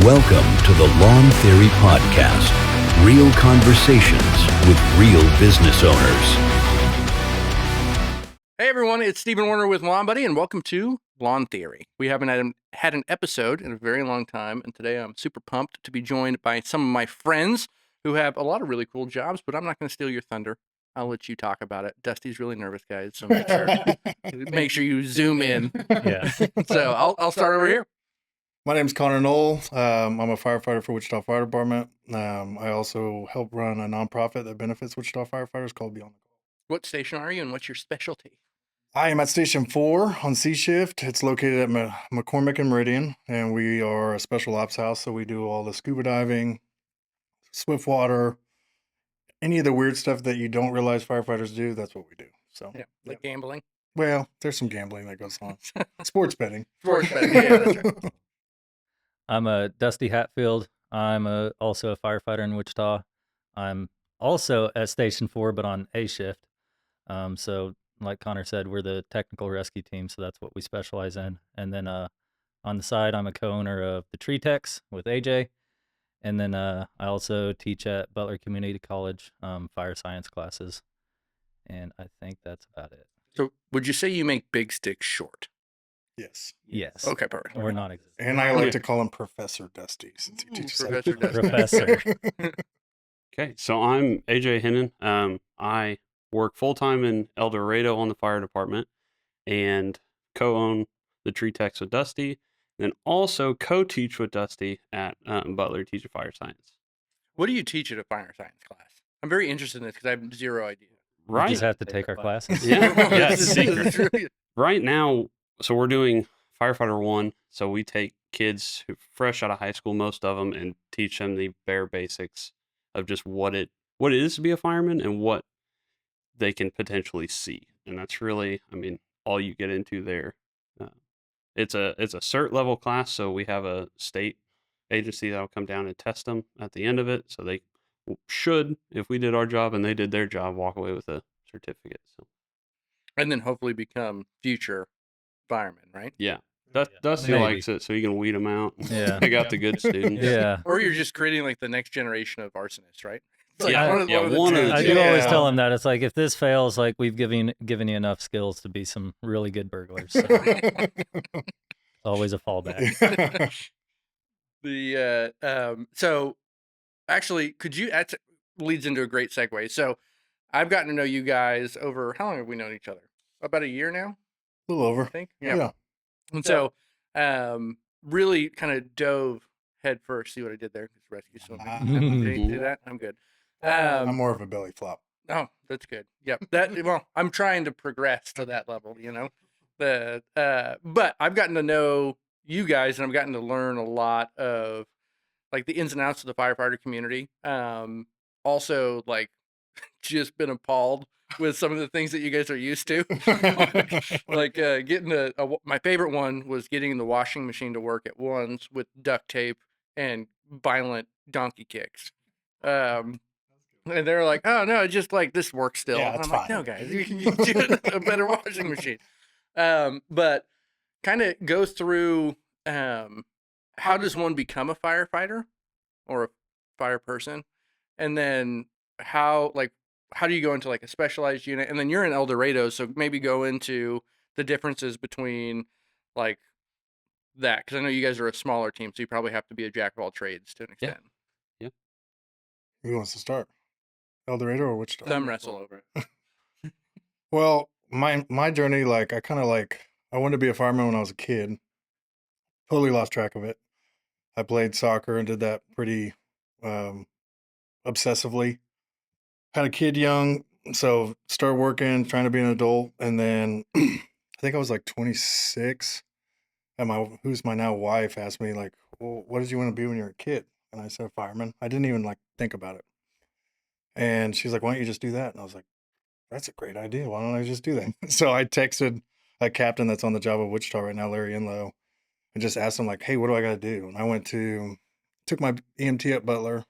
Welcome to the Lawn Theory Podcast. Real conversations with real business owners. Hey everyone, it's Stephen Warner with Lawn Buddy, and welcome to Lawn Theory. We haven't had an episode in a very long time, and today I'm super pumped to be joined by some of my friends who have a lot of really cool jobs, but I'm not going to steal your thunder. I'll let you talk about it. Dusty's really nervous, guys, so make sure you zoom in. Yeah. So I'll start over here. My name's Connor Knoll. I'm a firefighter for Wichita Fire Department. I also help run a nonprofit that benefits Wichita firefighters called Beyond the Call. What station are you, and what's your specialty? I am at Station 4 on C Shift. It's located at McCormick and Meridian, and we are a special ops house, so we do all the scuba diving, swift water, any of the weird stuff that you don't realize firefighters do, that's what we do. So, Like gambling? well, there's some gambling that goes on. Sports betting. Sports betting, yeah, that's right. I'm a Dusty Hatfield. I'm also a firefighter in Wichita. I'm also at Station 4, but on A shift. So like Connor said, we're the technical rescue team, so that's what we specialize in. And then on the side, I'm a co-owner of the Tree Techs with AJ. And then I also teach at Butler Community College, fire science classes. And I think that's about it. So would you say you make big sticks short? Yes. Yes. Okay, perfect. We're not existing. And I like to call him Professor Dusty since he teaches us. Professor Dusty. Professor. Okay, so I'm AJ Hennon. I work full-time in El Dorado on the fire department and co-own the Tree Techs with Dusty, and then also co-teach with Dusty at Butler Teach of Fire Science. What do you teach at a fire science class? I'm very interested in this because I have zero idea. We Right? just have to take our classes. Yeah, yeah, it's This is secret. really- Right now, so we're doing Firefighter 1, so we take kids who fresh out of high school, most of them, and teach them the bare basics of just what it is to be a fireman and what they can potentially see. And that's really, I mean, all you get into there. It's a cert level class, so we have a state agency that'll come down and test them at the end of it. So they should, if we did our job and they did their job, walk away with a certificate. So and then hopefully become future firemen, right? yeah, Dusty Maybe. likes it, so you can weed them out. Yeah. Pick out the good students. Yeah. Or you're just creating like the next generation of arsonists, right? It's Yeah, one of yeah, the one two. of the I two. do always Yeah. tell them that it's like if this fails, like we've given you enough skills to be some really good burglars. So always a fallback. So actually, that leads into a great segue. So I've gotten to know you guys over, how long have we known each other? About a year now, A little I over. think. Yeah. And so, really kind of dove head first. See what I did there? Just rescue swimming. Did you do that? I'm good. I'm more of a belly flop. Oh, that's good. Yep. Well, I'm trying to progress to that level, you know. But I've gotten to know you guys, and I've gotten to learn a lot of like the ins and outs of the firefighter community. Also, like, just been appalled with some of the things that you guys are used to. Like getting my favorite one was getting the washing machine to work at once with duct tape and violent donkey kicks. And they're like, "Oh no, it's just like this works still." Yeah, and it's I'm like, fine. "No, guys, you can do a better washing machine." But kind of go through how does one become a firefighter or a fire person, and then how do you go into like a specialized unit, and then you're in El Dorado, so maybe go into the differences between like that, because I know you guys are a smaller team, so you probably have to be a jack of all trades to an Yeah. extent. Who wants to start? El Dorado or Wichita? Thumb wrestle over it. Well, my journey, like I wanted to be a fireman when I was a kid. Totally lost track of it. I played soccer and did that pretty obsessively. Had a kid young, so started working, trying to be an adult, and then I think I was like 26. And who's my now wife asked me like, "Well, what did you want to be when you were a kid?" And I said, "Fireman." I didn't even like think about it. And she's like, "Why don't you just do that?" And I was like, "That's a great idea. Why don't I just do that?" So I texted a captain that's on the job at Wichita right now, Larry Enlow, and just asked him like, "Hey, what do I got to do?" And I took my EMT at Butler,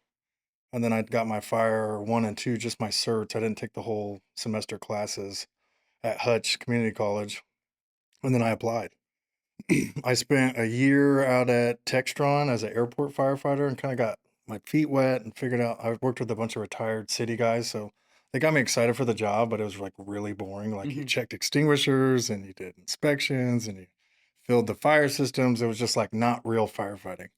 and then I got my fire 1 and 2, just my certs. I didn't take the whole semester classes at Hutch Community College, and then I applied. I spent a year out at Textron as an airport firefighter and kind of got my feet wet and figured out. I worked with a bunch of retired city guys, so they got me excited for the job, but it was like really boring. Like you Mhm. checked extinguishers and you did inspections and you filled the fire systems. It was just like not real firefighting.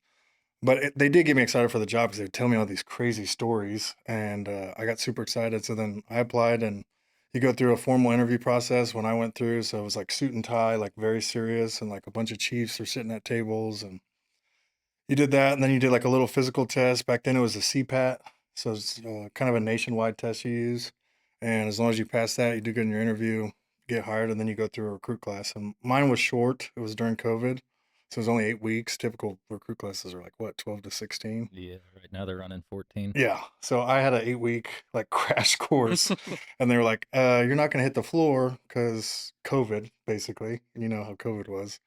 But they did get me excited for the job because they would tell me all these crazy stories, and I got super excited. So then I applied, and you go through a formal interview process. When I went through, so it was like suit and tie, like very serious, and like a bunch of chiefs are sitting at tables, and you did that, and then you did like a little physical test. Back then it was a CPAT, so it's kind of a nationwide test you use. And as long as you pass that, you do good in your interview, get hired, and then you go through a recruit class. And mine was short. It was during COVID, so it was only 8 weeks. Typical recruit classes are like what, 12 to 16. Yeah, right now they're running 14. Yeah. So I had an 8 week like crash course, and they were like, "You're not going to hit the floor because COVID, basically. You know how COVID was."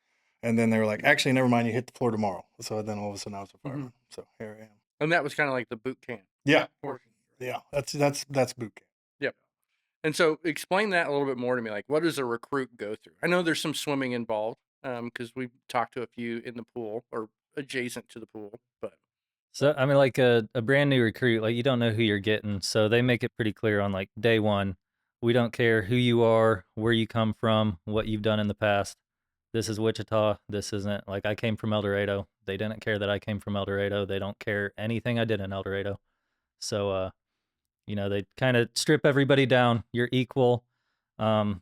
And then they were like, "Actually, never mind. You hit the floor tomorrow." So then all of a sudden I was a fireman. Mhm. So here I am. And that was kind of like the boot camp Yeah. portion. Yeah. That's boot camp. Yep. And so explain that a little bit more to me. Like, what does a recruit go through? I know there's some swimming involved because we've talked to a few in the pool or adjacent to the pool, but So, I mean, like a brand new recruit, like you don't know who you're getting. So they make it pretty clear on like day one, we don't care who you are, where you come from, what you've done in the past. This is Wichita. This isn't like I came from El Dorado. They didn't care that I came from El Dorado. They don't care anything I did in El Dorado. So, they kind of strip everybody down. You're equal. Um,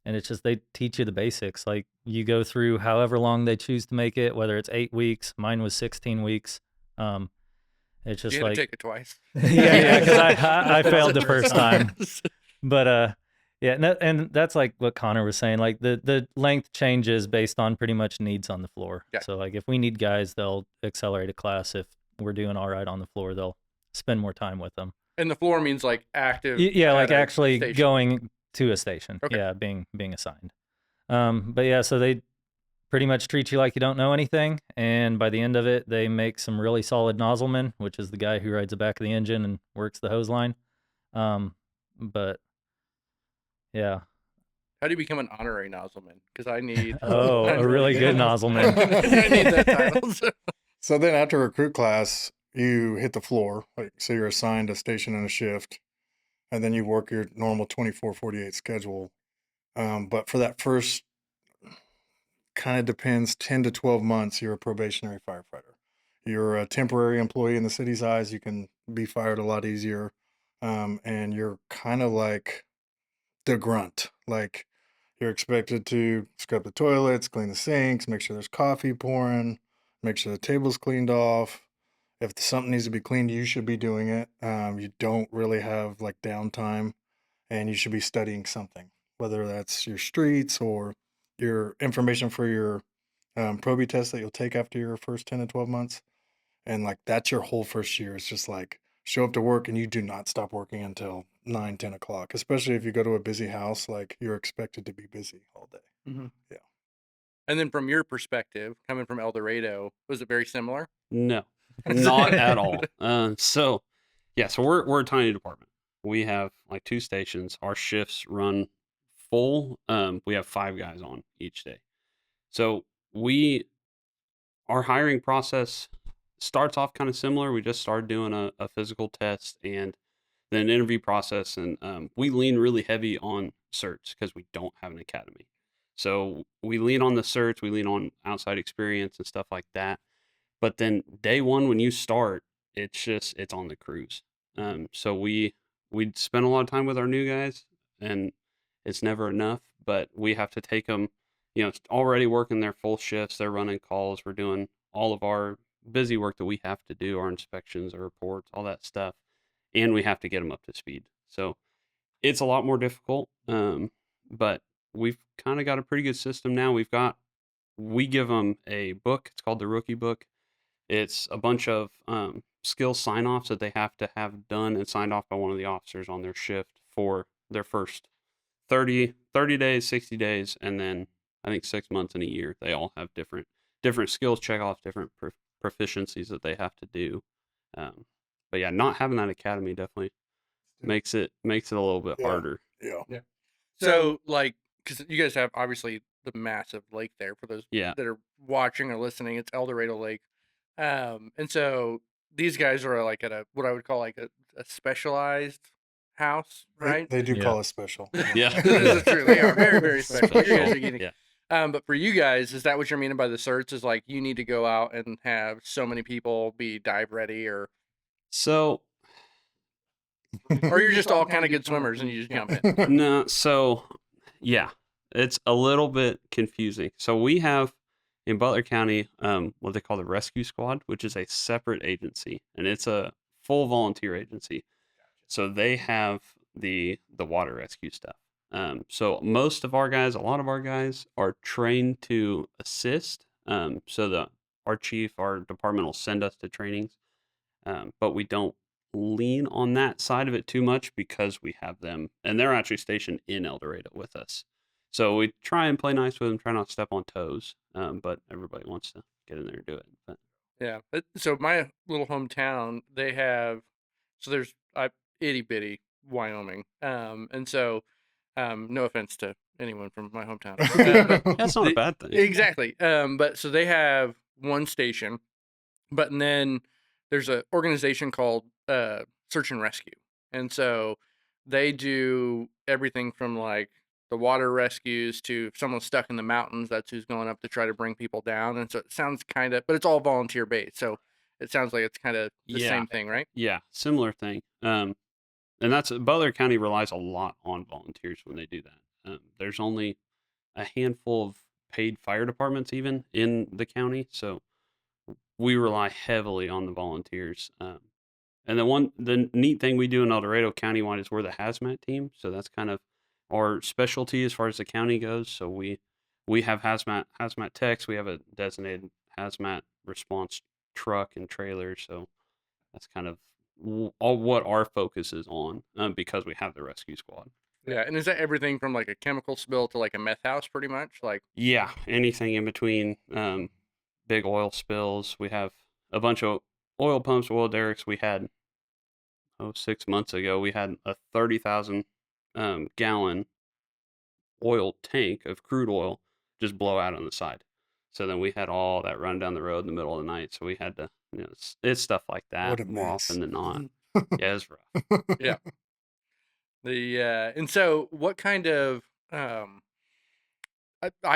and it's just they teach you the basics. Like you go through however long they choose to make it, whether it's 8 weeks. Mine was 16 weeks. Um, it's just you had like to take it twice. yeah, because I failed the first time. But yeah, and that's like what Connor was saying. Like the length changes based on pretty much needs on the floor. Yeah. So like if we need guys, they'll accelerate a class. If we're doing all right on the floor, they'll spend more time with them. And the floor means like active. Yeah, at like a actually station. going to a station. Okay. Yeah, being assigned. But yeah, so they pretty much treat you like you don't know anything, and by the end of it, they make some really solid nozzlemen, which is the guy who rides the back of the engine and works the hose line. But yeah. How do you become an honorary nozzleman? Because I need. Oh, a really good nozzleman. I need that title. So then after recruit class, you hit the floor. Like, so you're assigned a station and a shift, and then you work your normal 24/48 schedule. But for that first, kind of depends, 10 to 12 months, you're a probationary firefighter. You're a temporary employee in the city's eyes. You can be fired a lot easier. And you're kind of like the grunt. Like you're expected to scrub the toilets, clean the sinks, make sure there's coffee pouring, make sure the table's cleaned off. If something needs to be cleaned, you should be doing it. You don't really have like downtime, and you should be studying something, whether that's your streets or your information for your probie test that you'll take after your first 10 to 12 months. And like that's your whole first year. It's just like show up to work and you do not stop working until 9, 10 o'clock, especially if you go to a busy house, like you're expected to be busy all day. Mhm. Yeah. And then from your perspective, coming from El Dorado, was it very similar? No, not at all. So we're a tiny department. We have like 2 stations. Our shifts run full. We have 5 guys on each day. So our hiring process starts off kind of similar. We just started doing a physical test and then an interview process, and we lean really heavy on certs because we don't have an academy. So we lean on the certs, we lean on outside experience and stuff like that. But then day one, when you start, it's on the cruise. So we spend a lot of time with our new guys, and it's never enough. But we have to take them, already working their full shifts. They're running calls. We're doing all of our busy work that we have to do, our inspections, our reports, all that stuff, and we have to get them up to speed. So it's a lot more difficult. But we've kind of got a pretty good system now. We give them a book. It's called the Rookie Book. It's a bunch of skill sign-offs that they have to have done and signed off by one of the officers on their shift for their first 30 days, 60 days, and then I think 6 months and a year. They all have different skills check-offs, different proficiencies that they have to do. But yeah, not having that academy definitely makes it a little bit Yeah. harder. Yeah. Yeah. So, like, because you guys have obviously the massive lake there. For those Yeah. that are watching or listening, it's El Dorado Lake. And so these guys are like at a what I would call like a specialized house, right? They do Yeah. call us special. Yeah. This is true. They are very, very special. You guys Special. are unique. Yeah. But for you guys, is that what you're meaning by the certs? Is like you need to go out and have so many people be dive ready, or So you're just all kind of good swimmers and you just jump in? no, so yeah, it's a little bit confusing. So we have in Butler County, what they call the Rescue Squad, which is a separate agency, and it's a full volunteer agency. So they have the water rescue stuff. So most of our guys, a lot of our guys, are trained to assist. So our chief, our department will send us to trainings, but we don't lean on that side of it too much because we have them, and they're actually stationed in El Dorado with us. So we try and play nice with them, try not to step on toes, but everybody wants to get in there and do it. But Yeah. So my little hometown, they have, so there's itty bitty Wyoming. And so, no offense to anyone from my hometown. But that's not a the- bad thing. Exactly. But so they have one station, but then there's an organization called Search and Rescue. And so they do everything from like the water rescues to if someone's stuck in the mountains, that's who's going up to try to bring people down. And so it sounds kind of, but it's all volunteer based. So it sounds like it's kind of the Yeah. same thing, right? Yeah, similar thing. And that's Butler County relies a lot on volunteers when they do that. There's only a handful of paid fire departments even in the county, so we rely heavily on the volunteers. And the neat thing we do in El Dorado County-wide is we're the hazmat team, so that's kind of our specialty as far as the county goes. So we have hazmat techs, we have a designated hazmat response truck and trailer, so that's kind of all what our focus is on, because we have the rescue squad. Yeah. And is that everything from like a chemical spill to like a meth house pretty much? Like, Yeah, anything in between, big oil spills. We have a bunch of oil pumps, oil derricks. We had 6 months ago, we had a 30,000 gallon oil tank of crude oil just blow out on the side. So then we had all that run down the road in the middle of the night. So we had to, it's stuff like What that a more mess. often than not. Yeah, it's rough. yeah. And so what kind of, I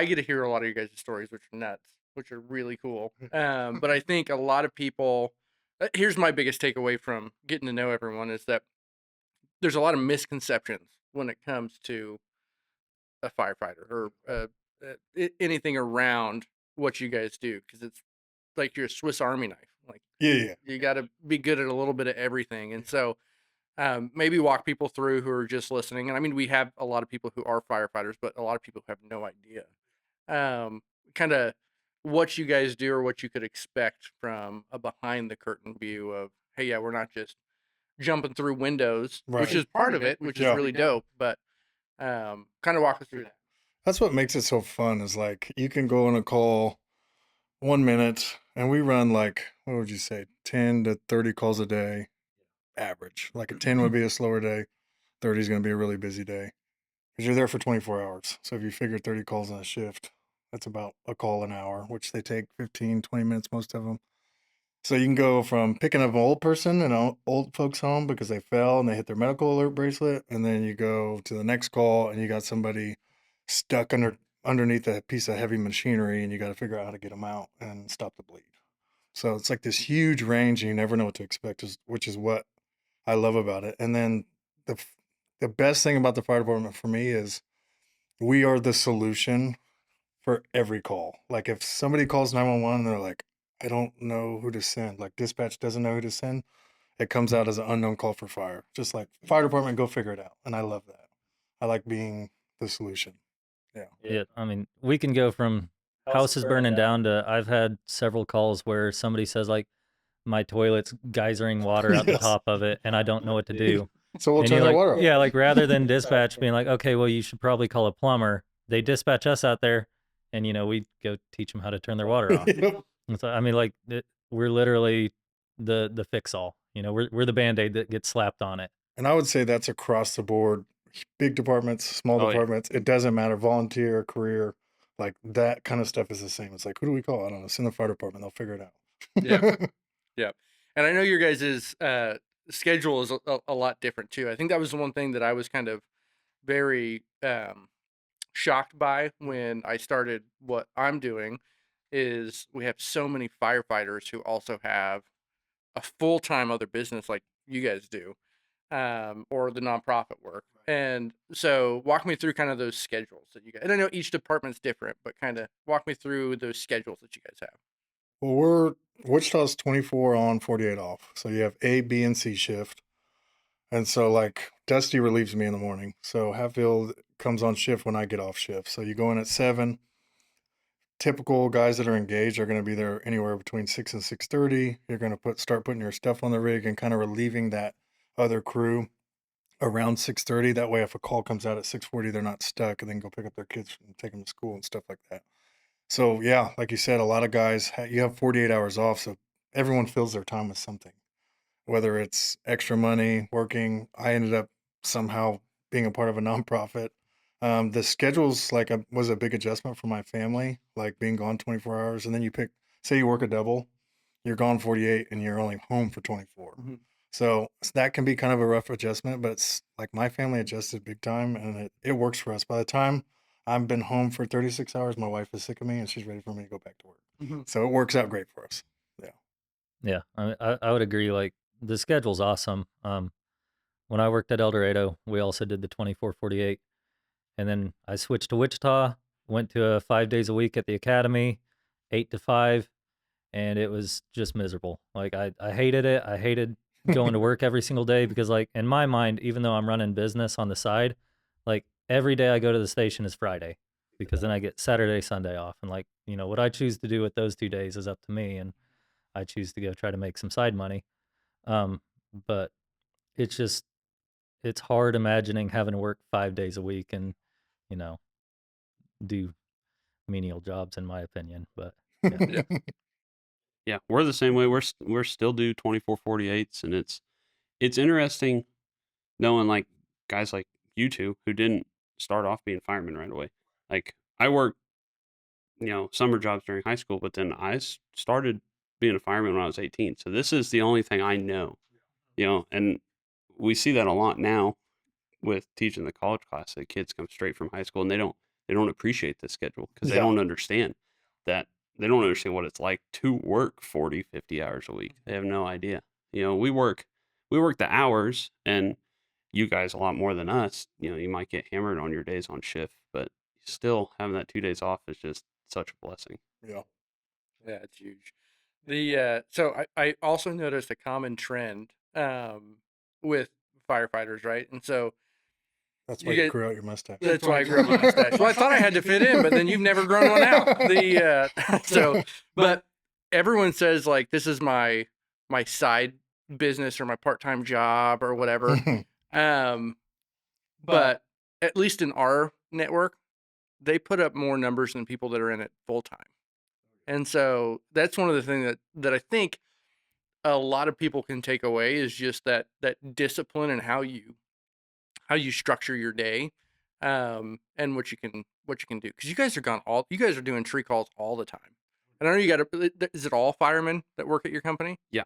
get to hear a lot of you guys' stories, which are nuts, which are really cool. But I think a lot of people, here's my biggest takeaway from getting to know everyone is that there's a lot of misconceptions when it comes to a firefighter or anything around what you guys do, because it's like you're a Swiss Army knife. Like Yeah. you got to be good at a little bit of everything. And so maybe walk people through who are just listening. And I mean, we have a lot of people who are firefighters, but a lot of people who have no idea. Kind of what you guys do or what you could expect from a behind the curtain view of, hey, yeah, we're not just jumping through windows, which Right. is part of it, which is Yeah. really dope. But kind of walk us through that. That's what makes it so fun is like you can go on a call 1 minute and we run like, what would you say, 10 to 30 calls a day average. Like a 10 would be a slower day, 30 is going to be a really busy day because you're there for 24 hours. So if you figure 30 calls on a shift, that's about a call an hour, which they take 15, 20 minutes, most of them. So you can go from picking up an old person in an old folks home because they fell and they hit their medical alert bracelet, and then you go to the next call and you got somebody stuck underneath a piece of heavy machinery, and you got to figure out how to get them out and stop the bleed. So it's like this huge range, and you never know what to expect, which is what I love about it. And then the best thing about the fire department for me is we are the solution for every call. Like if somebody calls 911 and they're like, I don't know who to send, like dispatch doesn't know who to send, it comes out as an unknown call for fire. Just like fire department, go figure it out. And I love that. I like being the solution. Yeah, I mean, we can go from houses burning down to I've had several calls where somebody says like my toilet's geysering water out the Yes. top of it and I don't know what to do. So we'll And turn you're the like, water off. yeah, like rather than dispatch being like, okay, well, you should probably call a plumber. They dispatch us out there, and we go teach them how to turn their water off. Yep. And so I mean, like we're literally the fix all. We're the Band-Aid that gets slapped on it. And I would say that's across the board. Big departments, small Oh, yeah. departments, it doesn't matter. Volunteer, career, Like that kind of stuff is the same. It's like, who do we call? I don't know. Send the fire department. They'll figure it out. Yeah. Yeah. And I know your guys' schedule is a lot different too. I think that was the one thing that I was kind of very shocked by when I started what I'm doing is we have so many firefighters who also have a full-time other business like you guys do, or the nonprofit work. And so walk me through kind of those schedules that you guys, and I know each department's different, but kind of walk me through those schedules that you guys have. Well, Wichita's 24 on, 48 off. So you have A, B, and C shift. And so like Dusty relieves me in the morning. So Hatfield comes on shift when I get off shift. So you go in at 7. Typical guys that are engaged are going to be there anywhere between 6 and 6:30. You're going to start putting your stuff on the rig and kind of relieving that other crew around 6:30. That way, if a call comes out at 6:40, they're not stuck, and then go pick up their kids and take them to school and stuff like that. So yeah, like you said, a lot of guys you have 48 hours off, so everyone fills their time with something, whether it's extra money, working. I ended up somehow being a part of a nonprofit. The schedules was a big adjustment for my family, like being gone 24 hours, and then say you work a double, you're gone 48, and you're only home for 24. Mm-hmm. So that can be kind of a rough adjustment, but it's like my family adjusted big time, and it works for us. By the time I've been home for 36 hours, my wife is sick of me, and she's ready for me to go back to work. Mm-hmm. So it works out great for us. Yeah. Yeah, I would agree. Like the schedule's awesome. When I worked at El Dorado, we also did the 24/48, and then I switched to Wichita, went to 5 days a week at the academy, 8 to 5, and it was just miserable. Like I hated it. I hated going to work every single day because like in my mind, even though I'm running business on the side, like every day I go to the station is Friday because then I get Saturday, Sunday off. And like, what I choose to do with those 2 days is up to me. And I choose to go try to make some side money. But it's it's hard imagining having to work 5 days a week and, you know, do menial jobs in my opinion. But yeah. Yeah, we're the same way. We're still do 24/48s, and it's interesting knowing like guys like you two who didn't start off being firemen right away. Like I worked, summer jobs during high school, but then I started being a fireman when I was 18. So this is the only thing I know, and we see that a lot now with teaching the college class that kids come straight from high school and they don't appreciate the schedule because they Yeah. don't understand that. They don't understand what it's like to work 40, 50 hours a week. They have no idea. We work the hours, and you guys a lot more than us. You might get hammered on your days on shift, but still having that 2 days off is just such a blessing. Yeah. Yeah, it's huge. So I also noticed a common trend with firefighters, right? And so That's You why you get- grew out your mustache. that's why I grew up with a mustache. Well, I thought I had to fit in, but then you've never grown one out. But everyone says like this is my side business or my part-time job or whatever. But at least in our network, they put up more numbers than people that are in it full time. And so that's one of the things that I think a lot of people can take away is just that discipline and how you structure your day, and what you can do. Because you guys are doing tree calls all the time. And I know is it all firemen that work at your company? Yeah,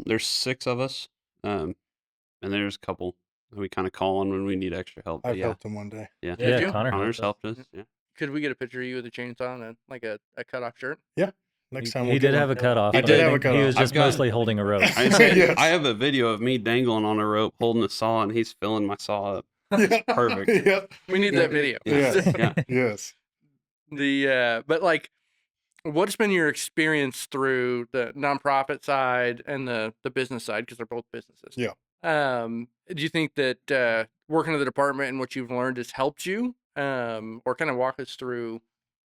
there's 6 of us, and there's a couple that we kind of call on when we need extra help. But I've yeah, helped him one day. yeah, Did you? Connor Connor's helped helped us. Yeah. Could we get a picture of you with a chainsaw and like a cutoff shirt? Next He, time he we'll did get have one. a cutoff. He but did I have a think He cutoff. was I've just got- mostly holding a rope. Yes. I have a video of me dangling on a rope holding a saw, and he's filling my saw up. Yeah. Perfect. Yep. We need that video. Yes. Yeah. Yes. But like, what's been your experience through the nonprofit side and the business side, because they're both businesses? Yeah. Do you think that working in the department and what you've learned has helped you, or kind of walk us through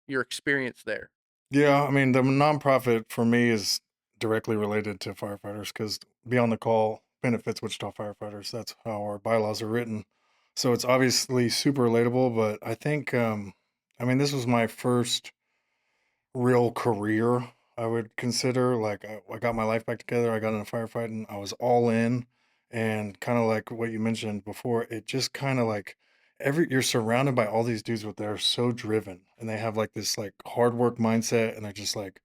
your experience there? Yeah, I mean, the nonprofit for me is directly related to firefighters because Beyond the Call benefits Wichita firefighters. That's how our bylaws are written. So it's obviously super relatable, but I think, this was my first real career, I would consider. Like, I got my life back together. I got into firefighting. I was all in. And kind of like what you mentioned before, it just kind of like you're surrounded by all these dudes, but they're so driven and they have like this like hard work mindset, and they're just like,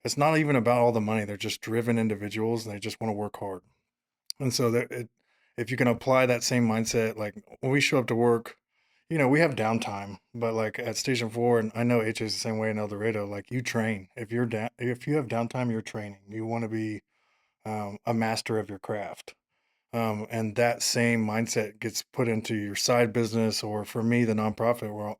it's not even about all the money. They're just driven individuals and they just want to work hard. And so if you can apply that same mindset, like when we show up to work, we have downtime, but like at Station 4, and I know HA is the same way in El Dorado, like you train. If if you have downtime, you're training. You want to be a master of your craft. And that same mindset gets put into your side business, or for me, the nonprofit, where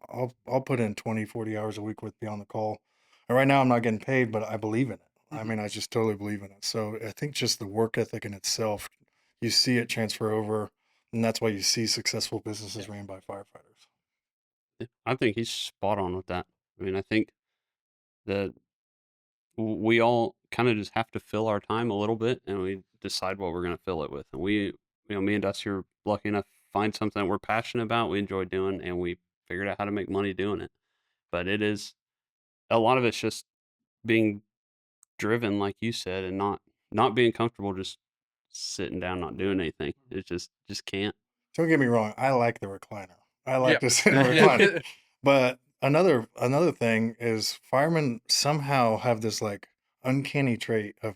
I'll put in 20, 40 hours a week with Beyond the Call. And right now I'm not getting paid, but I believe in it. I mean, I just totally believe in it. So I think just the work ethic in itself, you see it transfer over, and that's why you see successful businesses ran by firefighters. I think he's spot on with that. I mean, I think that we all kind of just have to fill our time a little bit, and we decide what we're going to fill it with. And me and Dusty are lucky enough to find something that we're passionate about, we enjoy doing, and we figured out how to make money doing it. But it is, a lot of it's just being driven, like you said, and not being comfortable just sitting down, not doing anything. It just can't. Don't get me wrong. I like the recliner. I like Yeah. to sit in a recliner. But another thing is firemen somehow have this like uncanny trait of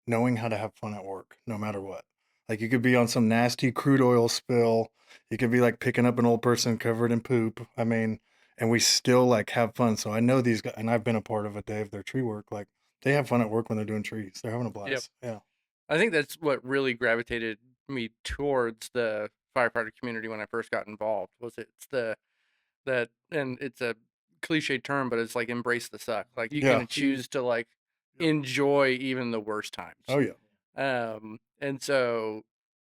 knowing how to have fun at work, no matter what. Like you could be on some nasty crude oil spill. You could be like picking up an old person covered in poop. I mean, and we still like have fun. So I know these guys, and I've been a part of a day of their tree work. Like they have fun at work when they're doing trees. They're having a blast. Yeah. I think that's what really gravitated me towards the firefighter community when I first got involved. Was it's that, and it's a cliche term, but it's like embrace the suck. Like you Yeah. can choose to like enjoy even the worst times. Oh yeah. And so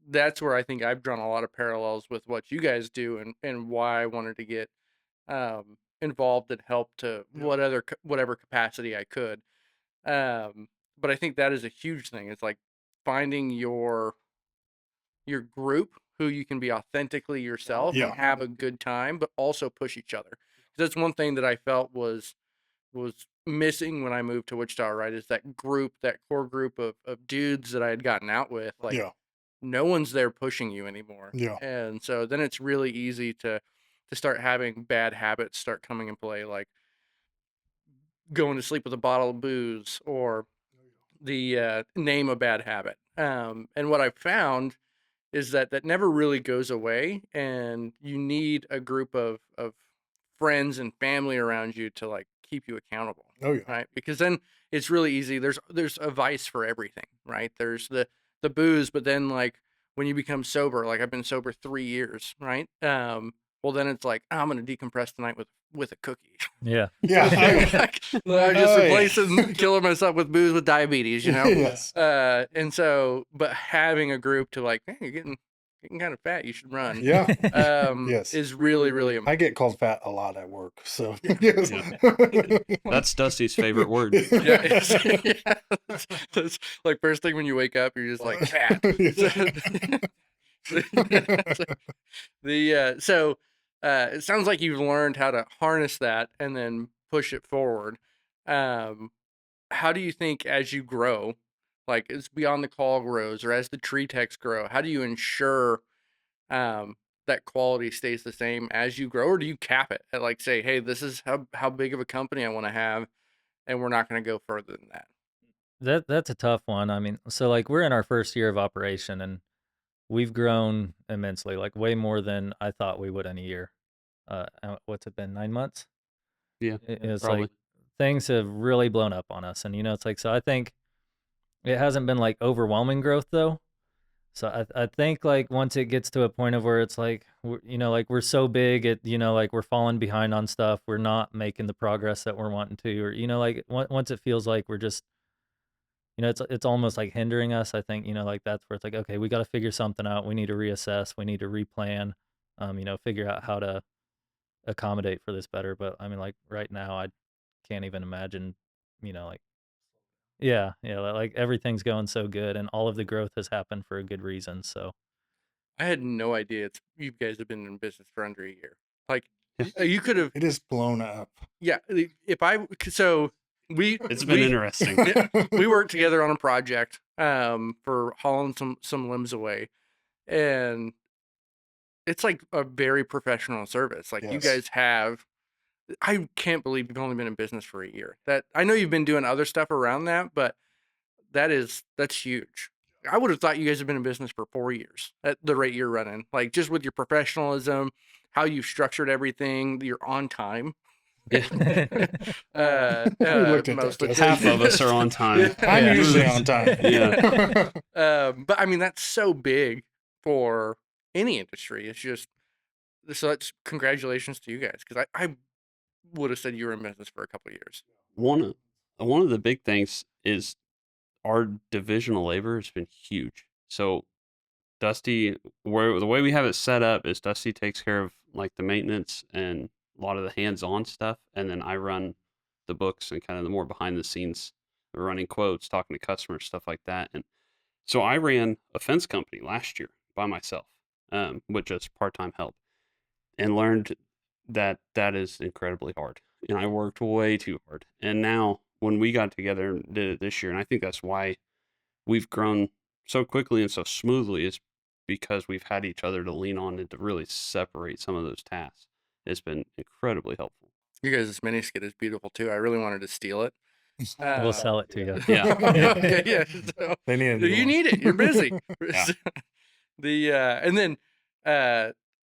that's where I think I've drawn a lot of parallels with what you guys do, and why I wanted to get involved and help to whatever capacity I could. But I think that is a huge thing. It's like finding your group who you can be authentically yourself Yeah. and have a good time, but also push each other. 'Cause that's one thing that I felt was missing when I moved to Wichita, right? Is that group, that core group of dudes that I had gotten out with. Like Yeah. no one's there pushing you anymore. Yeah. And so then it's really easy to start having bad habits start coming in play, like going to sleep with a bottle of booze, or the name a bad habit. And what I found is that never really goes away, and you need a group of friends and family around you to like keep you accountable. Oh yeah. Right? Because then it's really easy. There's a vice for everything, right? There's the booze, but then like when you become sober, like I've been sober 3 years, right? Well then it's like, I'm gonna decompress tonight with a cookie. Yeah. Yeah. Like, I'm just Hey. replacing killing myself with booze with diabetes, Yes. And so, but having a group to like, hey, you're getting kind of fat, you should run. Yeah. Yes. Is really, really I important. get called fat a lot at work, so yes. That's Dusty's favorite word. Yeah, it's like first thing when you wake up, you're just like fat. So it sounds like you've learned how to harness that and then push it forward. How do you think as you grow, like as Beyond the Call grows, or as the tree techs grow, how do you ensure that quality stays the same as you grow, or do you cap it at like, say, hey, this is how big of a company I want to have, and we're not going to go further than that? That's a tough one. I mean, so like we're in our first year of operation and we've grown immensely, like way more than I thought we would in a year. What's it been, 9 months? Yeah, It's probably. like things have really blown up on us, and it's like, so I think it hasn't been like overwhelming growth though. So I think like once it gets to a point of where it's like like we're so big, like we're falling behind on stuff, we're not making the progress that we're wanting to, or like once it feels like we're just it's almost like hindering us. I think like that's where it's like, okay, we got to figure something out. We need to reassess. We need to replan. Figure out how to accommodate for this better. But I mean, like right now, I can't even imagine. Like yeah, like everything's going so good, and all of the growth has happened for a good reason. So I had no idea you guys have been in business for under a year. Like Yeah. you could have, It is blown up. yeah. So It's been interesting. we worked together on a project for hauling some limbs away, and it's like a very professional service. Like you Yes. guys have, I can't believe you've only been in business for a year. That I know you've been doing other stuff around that, but that's huge. I would have thought you guys have been in business for 4 years at the rate you're running. Like just with your professionalism, how you've structured everything, you're on time. Yeah. We looked at Most that. of the Half of us are on time. I'm Yeah. usually on time. Yeah. But I mean, that's so big for any industry. It's just so. That's congratulations to you guys because I would have said you were in business for a couple of years. One of the big things is our divisional labor has been huge. So Dusty, the way we have it set up is Dusty takes care of like the maintenance and a lot of the hands-on stuff, and then I run the books and kind of the more behind the scenes, running quotes, talking to customers, stuff like that. And so I ran a fence company last year by myself, with just part-time help, and learned that that is incredibly hard. And I worked way too hard. And now when we got together and did it this year, and I think that's why we've grown so quickly and so smoothly, is because we've had each other to lean on and to really separate some of those tasks. It's been incredibly helpful. You guys' mini skit is beautiful too. I really wanted to steal it. We'll sell it to you. Yeah. yeah. So, They need a new you one. need it. You're busy. Yeah. And then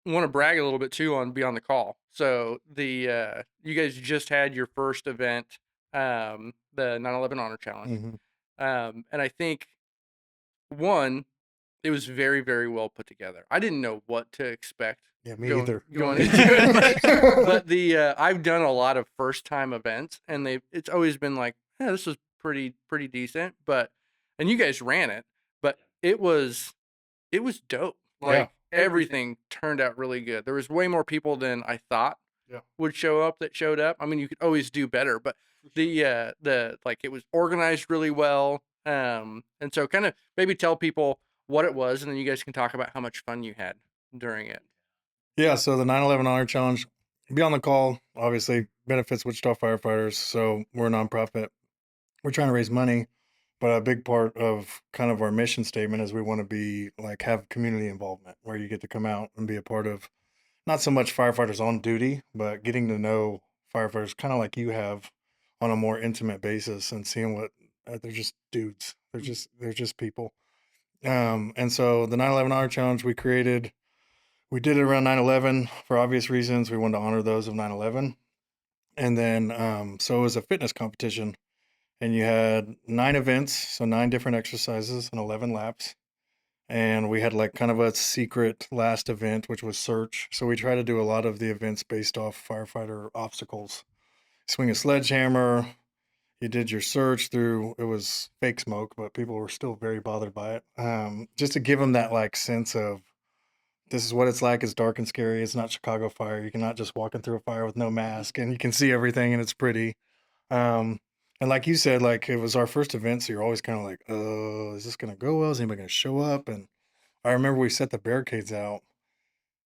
want to brag a little bit too on Beyond the Call. So you guys just had your first event, the 9/11 Honor Challenge, Mhm. and I think it was very, very well put together. I didn't know what to expect. Yeah, me Going- either. going into it. But I've done a lot of first time events, and it's always been like, yeah, this was pretty decent. And you guys ran it, but it was dope. Like everything turned out really good. There was way more people than I thought would show up that showed up. I mean, you could always do better, but the like it was organized really well. And so kind of maybe tell people what it was, and then you guys can talk about how much fun you had during it. Yeah, so the 9/11 Honor Challenge, Beyond the Call, obviously benefits Wichita firefighters. So we're a nonprofit. We're trying to raise money, but a big part of kind of our mission statement is we want to be like have community involvement where you get to come out and be a part of not so much firefighters on duty, but getting to know firefighters kind of like you have on a more intimate basis and seeing what they're just dudes. They're just people. And so the 9/11 Honor Challenge we did it around 9/11 for obvious reasons. We wanted to honor those of 9/11. And then, so it was a fitness competition, and you had 9 events, so 9 different exercises and 11 laps. And we had like kind of a secret last event, which was search. So we try to do a lot of the events based off firefighter obstacles. Swing a sledgehammer. You did your search through, it was fake smoke, but people were still very bothered by it. Just to give them that like sense of, this is what it's like. It's dark and scary. It's not Chicago fire. You cannot just walking through a fire with no mask, and you can see everything, and it's pretty. And like you said, like it was our first event, so you're always kind of like, oh, is this gonna go well? Is anybody gonna show up? And I remember we set the barricades out,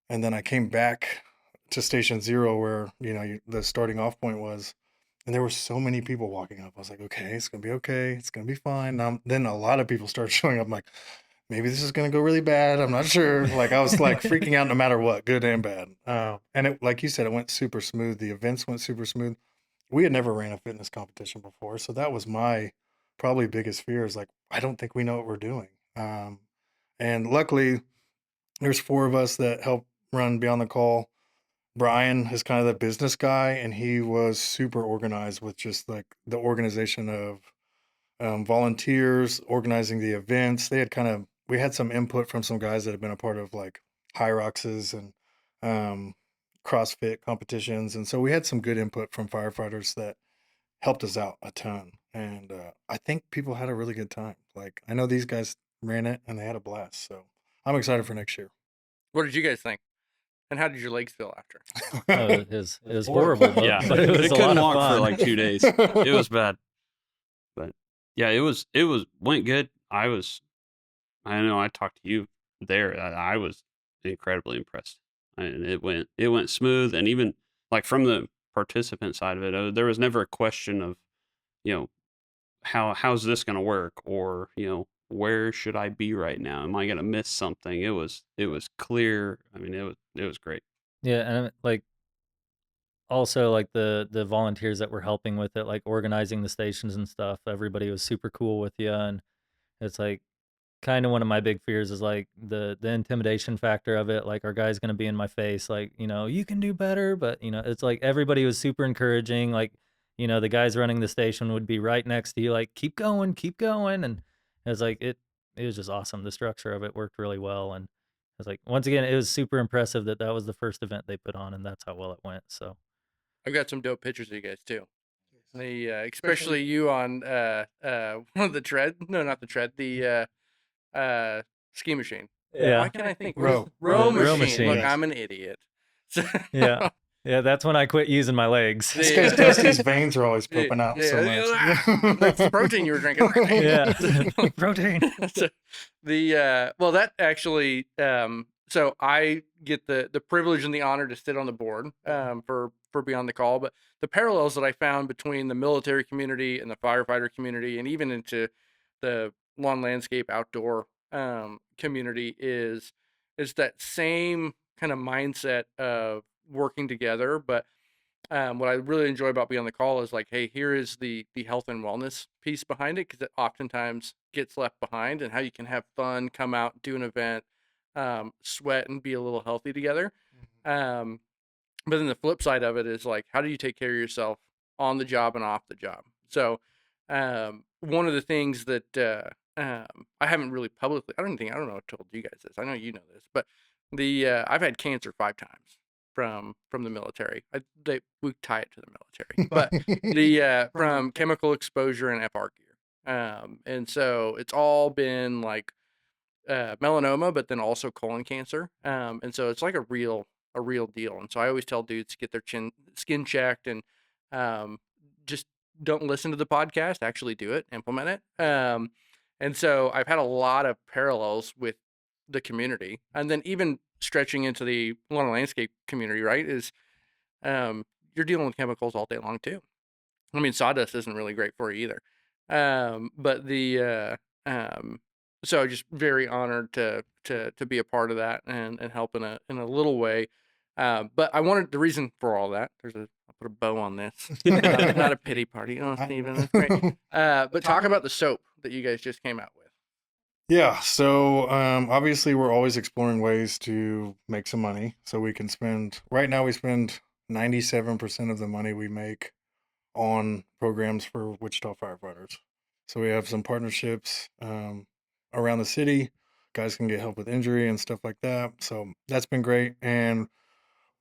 and then I came back to Station Zero where the starting off point was, and there were so many people walking up. I was like, okay, it's gonna be okay. It's gonna be fine. Then a lot of people started showing up. I'm like, maybe this is going to go really bad. I'm not sure. Like I was like freaking out no matter what, good and bad. And it, like you said, it went super smooth. The events went super smooth. We had never ran a fitness competition before. So that was my probably biggest fear is like, I don't think we know what we're doing. And luckily there's 4 of us that help run Beyond the Call. Brian is kind of the business guy, and he was super organized with just like the organization of volunteers, organizing the events. We had some input from some guys that have been a part of like Hyroxes and CrossFit competitions. And so we had some good input from firefighters that helped us out a ton. And I think people had a really good time. Like I know these guys ran it and they had a blast. So I'm excited for next year. What did you guys think? And how did your legs feel after? It was horrible, but, Yeah. but it was a couldn't lot of walk fun. for like 2 days. It was bad. But yeah, it went good. I know I talked to you there. I was incredibly impressed. And it went smooth, and even like from the participant side of it, there was never a question of, how's this going to work, or where should I be right now? Am I going to miss something? It was clear. I mean, it was great. Yeah, and like also like the volunteers that were helping with it, like organizing the stations and stuff. Everybody was super cool with you, and it's like kind of one of my big fears is like the intimidation factor of it. Like, our guy's gonna be in my face, like, you can do better. But it's like everybody was super encouraging. Like, the guys running the station would be right next to you, like, keep going, keep going. And it was like it was just awesome. The structure of it worked really well, and it's like, once again, it was super impressive that was the first event they put on, and that's how well it went. So I've got some dope pictures of you guys too. The especially you on one of the tread. No, not the tread. The ski machine. yeah, Why can't I think? Row. Row Row machine. machine. Look, Yes. I'm an idiot. So- yeah, yeah. That's when I quit using my legs. It's because Dusty's veins are always popping out so Yeah. much. That's the protein you were drinking. Yeah, protein. So well, that actually so I get the privilege and the honor to sit on the board for Beyond the Call. But the parallels that I found between the military community and the firefighter community, and even into the lawn landscape outdoor community, is that same kind of mindset of working together. But what I really enjoy about Beyond the Call is like, hey, here is the health and wellness piece behind it, because it oftentimes gets left behind, and how you can have fun, come out, do an event, sweat, and be a little healthy together. Um, but then the flip side of it is like, how do you take care of yourself on the job and off the job? So one of the things that I haven't really publicly, I don't know if I told you guys this. I know you know this, but I've had cancer 5 times from the military. We tie it to the military, but the from chemical exposure and FR gear. And so it's all been like melanoma, but then also colon cancer. And so it's like a real deal. And so I always tell dudes to get their skin checked, and just don't listen to the podcast, actually do it, implement it. And so I've had a lot of parallels with the community, and then even stretching into the lawn and landscape community, right? Is you're dealing with chemicals all day long too. I mean, sawdust isn't really great for you either. But so just very honored to be a part of that, and help in a little way. But I wanted the reason for all that. I'll put a bow on this. Not a pity party. Oh, Steven, that's great. But talk about the soap that you guys just came out with. Yeah, so obviously we're always exploring ways to make some money. So we can right now we spend 97% of the money we make on programs for Wichita firefighters. So we have some partnerships around the city. Guys can get help with injury and stuff like that. So that's been great. And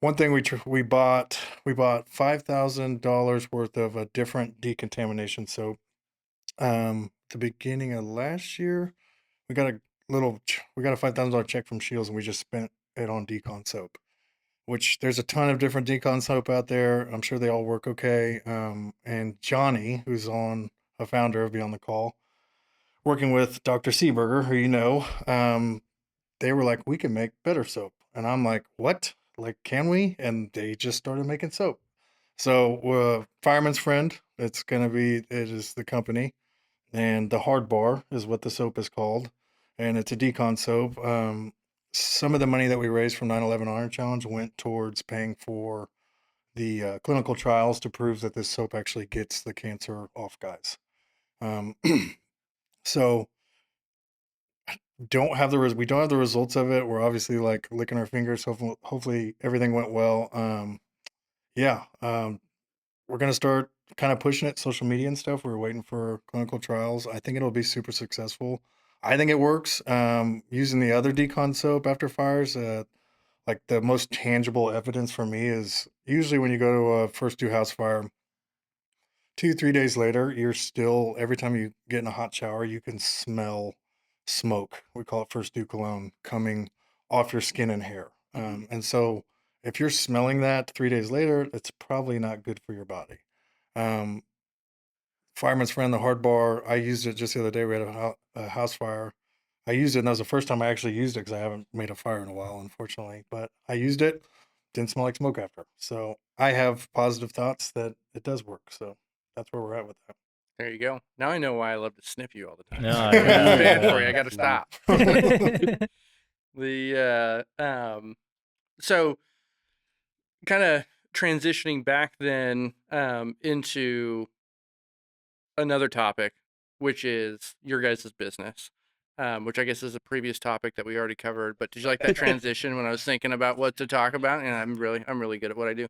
one thing we bought $5,000 worth of a different decontamination soap. The beginning of last year, we got a $5,000 check from Shields, and we just spent it on decon soap. Which there's a ton of different decon soap out there. I'm sure they all work okay. And Johnny, who's a founder of Beyond the Call, working with Dr. Seaberger, who they were like, we can make better soap. And I'm like, what? Like, can we? And they just started making soap. So Fireman's Friend, it is the company. And the Hard Bar is what the soap is called. And it's a decon soap. Some of the money that we raised from 9/11 Iron Challenge went towards paying for the clinical trials to prove that this soap actually gets the cancer off guys. So we don't have the results of it. We're obviously like licking our fingers. Hopefully everything went well. We're gonna start kind of pushing it, social media and stuff. We're waiting for clinical trials. I think it'll be super successful. I think it works. Using the other decon soap after fires, like the most tangible evidence for me is usually when you go to a first do house fire, 2-3 days later, every time you get in a hot shower, you can smell smoke. We call it first do cologne coming off your skin and hair. And so if you're smelling that 3 days later, it's probably not good for your body. Fireman's Friend, the Hard Bar, I used it just the other day. We had a house fire. I used it, and that was the first time I actually used it because I haven't made a fire in a while, unfortunately. But I used it, didn't smell like smoke after. So I have positive thoughts that it does work. So that's where we're at with that. There you go. Now I know why I love to sniff you all the time. No, It's bad yeah. for you. I got to stop. The so kind of transitioning back then into another topic, which is your guys' business, which I guess is a previous topic that we already covered. But did you like that transition when I was thinking about what to talk about? And I'm really good at what I do.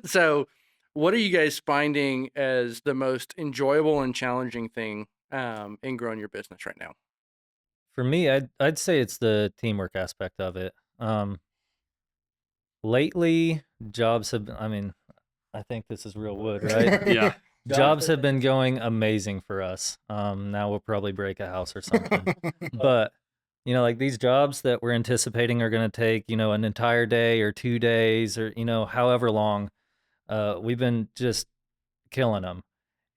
So what are you guys finding as the most enjoyable and challenging thing in growing your business right now? For me, I'd say it's the teamwork aspect of it. Lately, jobs have been, I mean, I think this is real wood, right? Yeah. Jobs have been going amazing for us. Now we'll probably break a house or something. But, like these jobs that we're anticipating are going to take, an entire day or 2 days or, however long, we've been just killing them.